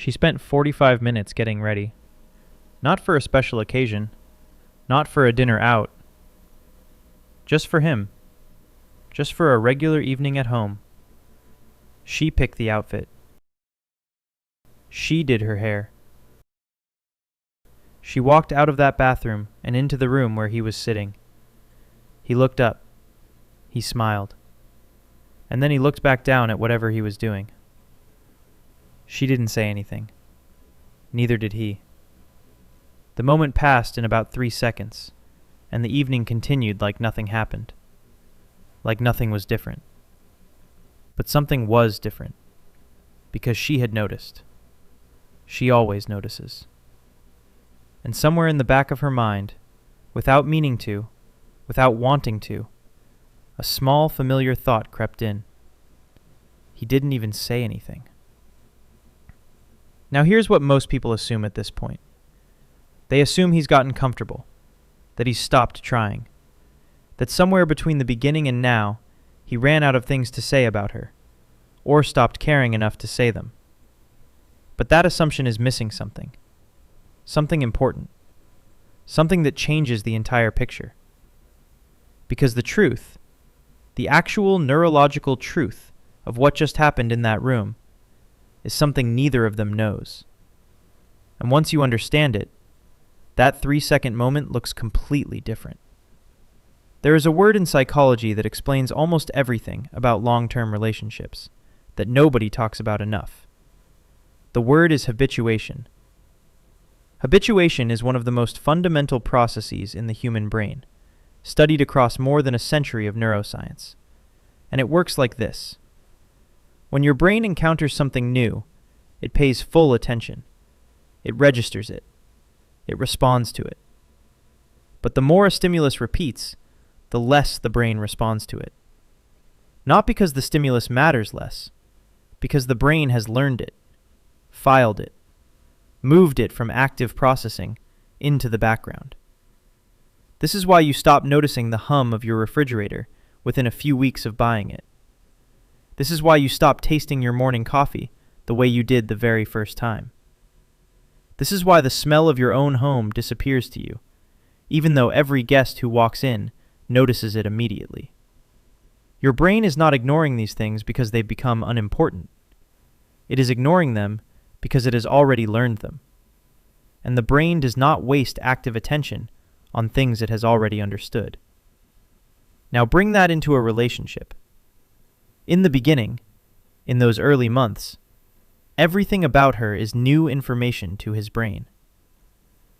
She spent 45 minutes getting ready. Not for a special occasion, not for a dinner out. Just for him. Just for a regular evening at home. She picked the outfit. She did her hair. She walked out of that bathroom and into the room where he was sitting. He looked up. He smiled. And then he looked back down at whatever he was doing. She didn't say anything. Neither did he. The moment passed in about 3 seconds, and the evening continued like nothing happened. Like nothing was different. But something was different, because she had noticed. She always notices. And somewhere in the back of her mind, without meaning to, without wanting to, a small familiar thought crept in. He didn't even say anything. Now here's what most people assume at this point. They assume he's gotten comfortable, that he's stopped trying, that somewhere between the beginning and now, he ran out of things to say about her, or stopped caring enough to say them. But that assumption is missing something. Something important. Something that changes the entire picture. Because the truth, the actual neurological truth of what just happened in that room, is something neither of them knows. And once you understand it, that 3-second moment looks completely different. There is a word in psychology that explains almost everything about long-term relationships that nobody talks about enough. The word is habituation. Habituation is one of the most fundamental processes in the human brain, studied across more than a century of neuroscience. And it works like this. When your brain encounters something new, it pays full attention. It registers it. It responds to it. But the more a stimulus repeats, the less the brain responds to it. Not because the stimulus matters less, because the brain has learned it, filed it, moved it from active processing into the background. This is why you stop noticing the hum of your refrigerator within a few weeks of buying it. This is why you stop tasting your morning coffee the way you did the very first time. This is why the smell of your own home disappears to you, even though every guest who walks in notices it immediately. Your brain is not ignoring these things because they've become unimportant. It is ignoring them because it has already learned them. And the brain does not waste active attention on things it has already understood. Now bring that into a relationship. In the beginning, in those early months, everything about her is new information to his brain.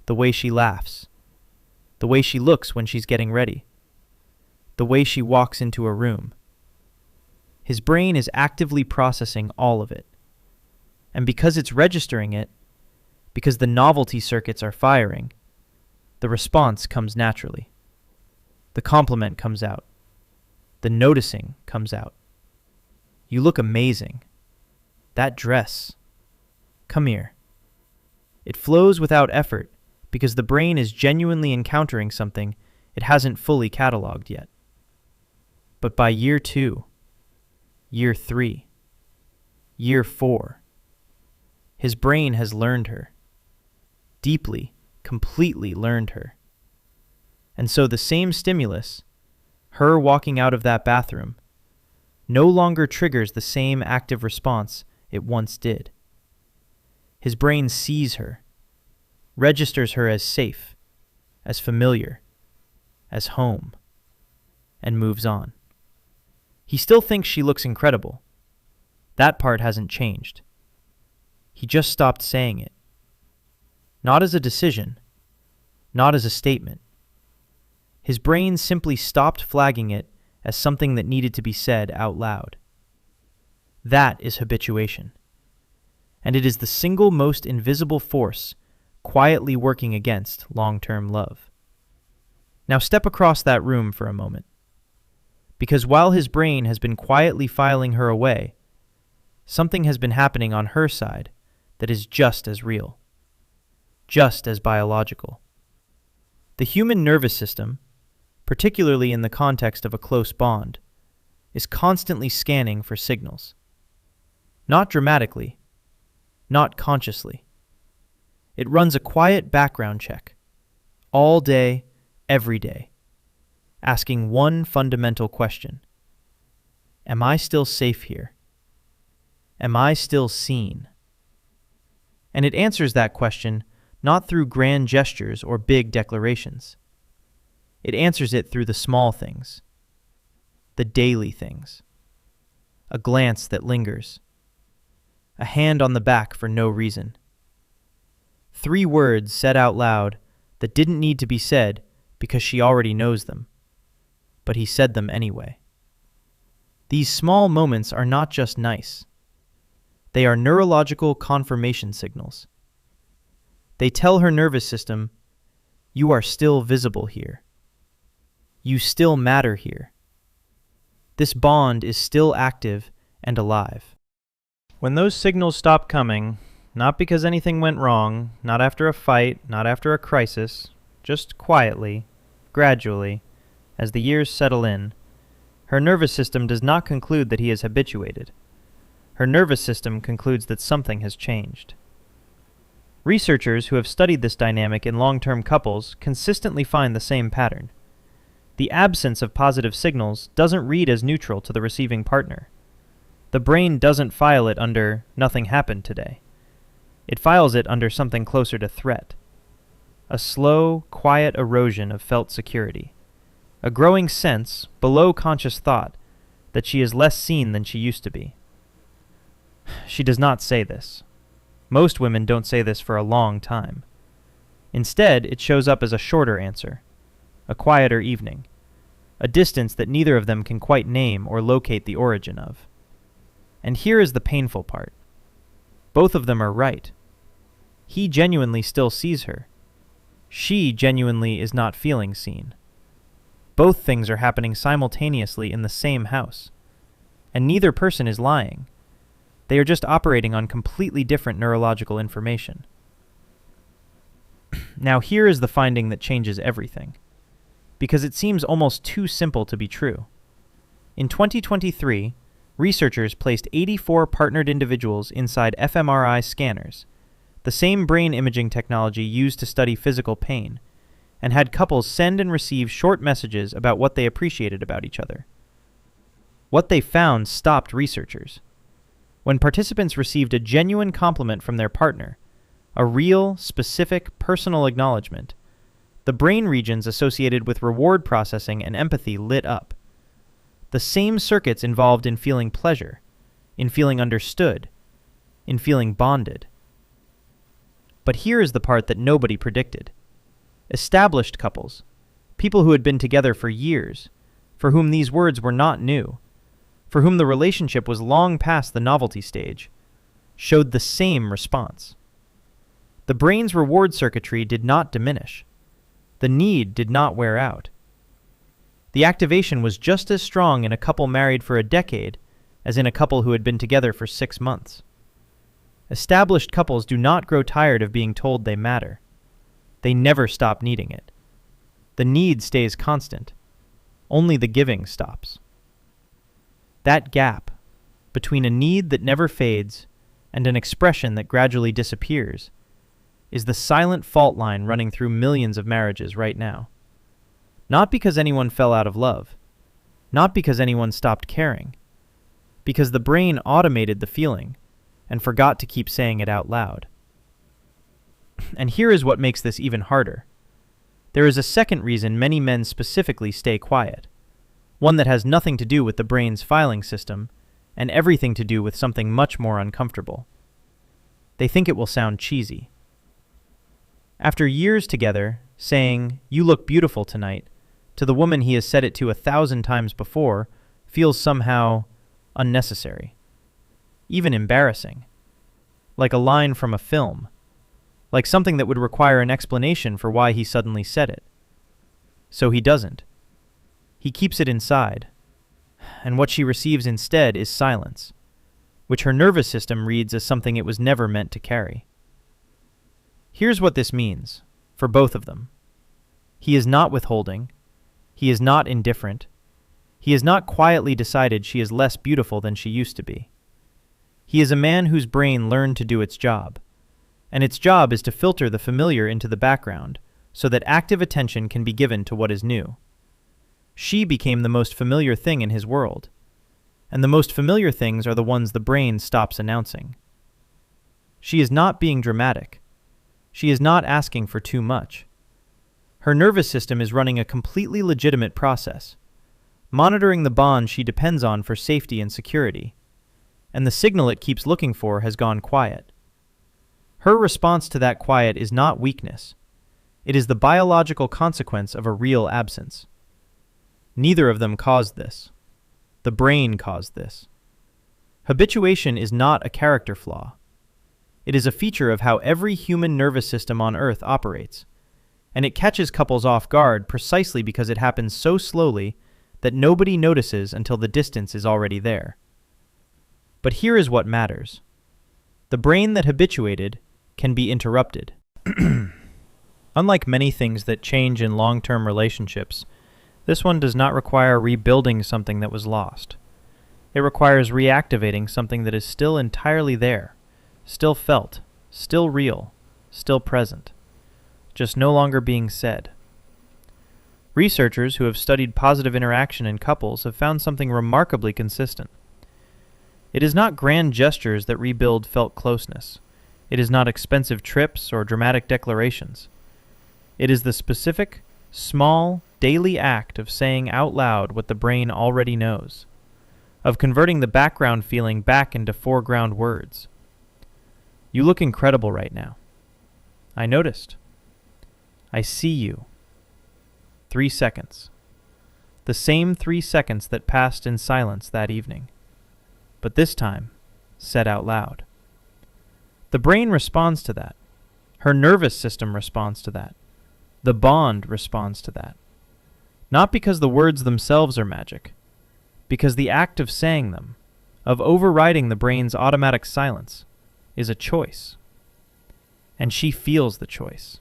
The way she laughs, the way she looks when she's getting ready, the way she walks into a room. His brain is actively processing all of it. And because it's registering it, because the novelty circuits are firing, the response comes naturally. The compliment comes out. The noticing comes out. You look amazing. That dress. Come here. It flows without effort because the brain is genuinely encountering something it hasn't fully cataloged yet. But by year 2, year 3, year 4, his brain has learned her. Deeply, completely learned her. And so the same stimulus, her walking out of that bathroom, no longer triggers the same active response it once did. His brain sees her, registers her as safe, as familiar, as home, and moves on. He still thinks she looks incredible. That part hasn't changed. He just stopped saying it. Not as a decision, not as a statement. His brain simply stopped flagging it as something that needed to be said out loud. That is habituation. And it is the single most invisible force quietly working against long-term love. Now step across that room for a moment. Because while his brain has been quietly filing her away, something has been happening on her side that is just as real, just as biological. The human nervous system, particularly in the context of a close bond, is constantly scanning for signals. Not dramatically, not consciously. It runs a quiet background check, all day, every day, asking one fundamental question. Am I still safe here? Am I still seen? And it answers that question not through grand gestures or big declarations. It answers it through the small things, the daily things. A glance that lingers, a hand on the back for no reason. 3 words said out loud that didn't need to be said because she already knows them, but he said them anyway. These small moments are not just nice. They are neurological confirmation signals. They tell her nervous system, you are still visible here. You still matter here. This bond is still active and alive. When those signals stop coming, not because anything went wrong, not after a fight, not after a crisis, just quietly, gradually, as the years settle in, her nervous system does not conclude that he is habituated. Her nervous system concludes that something has changed. Researchers who have studied this dynamic in long-term couples consistently find the same pattern. The absence of positive signals doesn't read as neutral to the receiving partner. The brain doesn't file it under "nothing happened today." It files it under something closer to threat. A slow, quiet erosion of felt security. A growing sense, below conscious thought, that she is less seen than she used to be. She does not say this. Most women don't say this for a long time. Instead, it shows up as a shorter answer, a quieter evening, a distance that neither of them can quite name or locate the origin of. And here is the painful part. Both of them are right. He genuinely still sees her. She genuinely is not feeling seen. Both things are happening simultaneously in the same house. And neither person is lying. They are just operating on completely different neurological information. Now here is the finding that changes everything, because it seems almost too simple to be true. In 2023, researchers placed 84 partnered individuals inside fMRI scanners, the same brain imaging technology used to study physical pain, and had couples send and receive short messages about what they appreciated about each other. What they found stopped researchers. When participants received a genuine compliment from their partner, a real, specific, personal acknowledgement, the brain regions associated with reward processing and empathy lit up. The same circuits involved in feeling pleasure, in feeling understood, in feeling bonded. But here is the part that nobody predicted. Established couples, people who had been together for years, for whom these words were not new, for whom the relationship was long past the novelty stage, showed the same response. The brain's reward circuitry did not diminish. The need did not wear out. The activation was just as strong in a couple married for a decade as in a couple who had been together for 6 months. Established couples do not grow tired of being told they matter. They never stop needing it. The need stays constant. Only the giving stops. That gap between a need that never fades and an expression that gradually disappears is the silent fault line running through millions of marriages right now. Not because anyone fell out of love, not because anyone stopped caring, because the brain automated the feeling and forgot to keep saying it out loud. And here is what makes this even harder. There is a second reason many men specifically stay quiet, one that has nothing to do with the brain's filing system and everything to do with something much more uncomfortable. They think it will sound cheesy. After years together, saying, "You look beautiful tonight," to the woman he has said it to 1,000 times before, feels somehow unnecessary, even embarrassing, like a line from a film, like something that would require an explanation for why he suddenly said it. So he doesn't. He keeps it inside, and what she receives instead is silence, which her nervous system reads as something it was never meant to carry. Here's what this means, for both of them. He is not withholding. He is not indifferent. He has not quietly decided she is less beautiful than she used to be. He is a man whose brain learned to do its job, and its job is to filter the familiar into the background so that active attention can be given to what is new. She became the most familiar thing in his world, and the most familiar things are the ones the brain stops announcing. She is not being dramatic. She is not asking for too much. Her nervous system is running a completely legitimate process, monitoring the bond she depends on for safety and security, and the signal it keeps looking for has gone quiet. Her response to that quiet is not weakness. It is the biological consequence of a real absence. Neither of them caused this. The brain caused this. Habituation is not a character flaw. It is a feature of how every human nervous system on Earth operates, and it catches couples off guard precisely because it happens so slowly that nobody notices until the distance is already there. But here is what matters. The brain that habituated can be interrupted. Unlike many things that change in long-term relationships, this one does not require rebuilding something that was lost. It requires reactivating something that is still entirely there, still felt, still real, still present, just no longer being said. Researchers who have studied positive interaction in couples have found something remarkably consistent. It is not grand gestures that rebuild felt closeness. It is not expensive trips or dramatic declarations. It is the specific, small, daily act of saying out loud what the brain already knows, of converting the background feeling back into foreground words. You look incredible right now. I noticed. I see you. 3 seconds. The same 3 seconds that passed in silence that evening, but this time said out loud. The brain responds to that. Her nervous system responds to that. The bond responds to that. Not because the words themselves are magic, because the act of saying them, of overriding the brain's automatic silence, is a choice. And she feels the choice.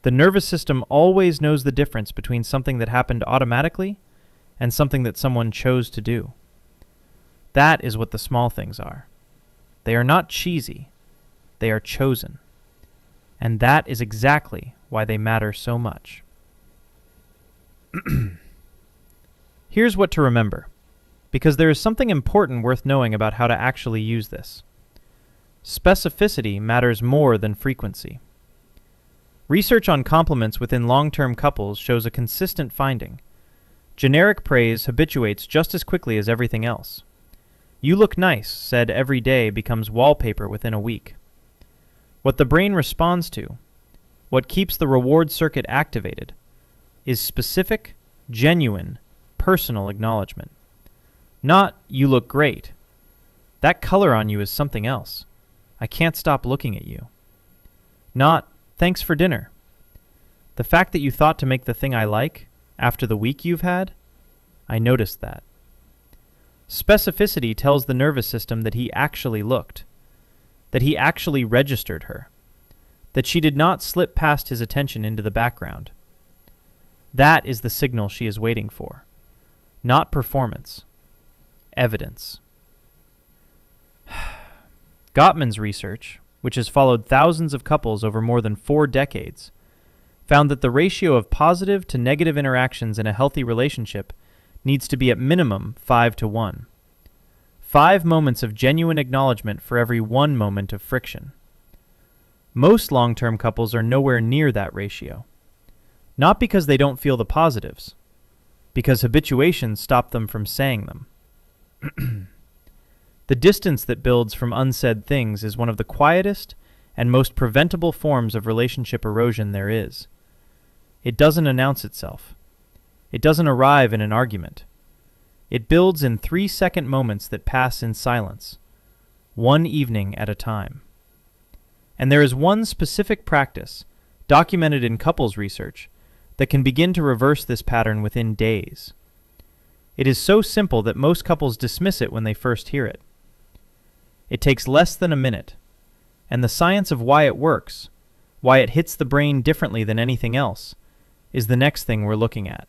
The nervous system always knows the difference between something that happened automatically and something that someone chose to do. That is what the small things are. They are not cheesy. They are chosen. And that is exactly why they matter so much. Here's what to remember, because there is something important worth knowing about how to actually use this. Specificity matters more than frequency. Research on compliments within long-term couples shows a consistent finding. Generic praise habituates just as quickly as everything else. You look nice, said every day, becomes wallpaper within a week. What the brain responds to, what keeps the reward circuit activated, is specific, genuine, personal acknowledgement. Not, you look great. That color on you is something else. I can't stop looking at you. Not, thanks for dinner. The fact that you thought to make the thing I like, after the week you've had, I noticed that. Specificity tells the nervous system that he actually looked, that he actually registered her, that she did not slip past his attention into the background. That is the signal she is waiting for. Not performance. Evidence. Gottman's research, which has followed thousands of couples over more than 4 decades, found that the ratio of positive to negative interactions in a healthy relationship needs to be at minimum 5-to-1. 5 moments of genuine acknowledgement for every 1 moment of friction. Most long-term couples are nowhere near that ratio. Not because they don't feel the positives, because habituation stopped them from saying them. The distance that builds from unsaid things is one of the quietest and most preventable forms of relationship erosion there is. It doesn't announce itself. It doesn't arrive in an argument. It builds in 3-second moments that pass in silence, one evening at a time. And there is one specific practice, documented in couples research, that can begin to reverse this pattern within days. It is so simple that most couples dismiss it when they first hear it. It takes less than a minute, and the science of why it works, why it hits the brain differently than anything else, is the next thing we're looking at.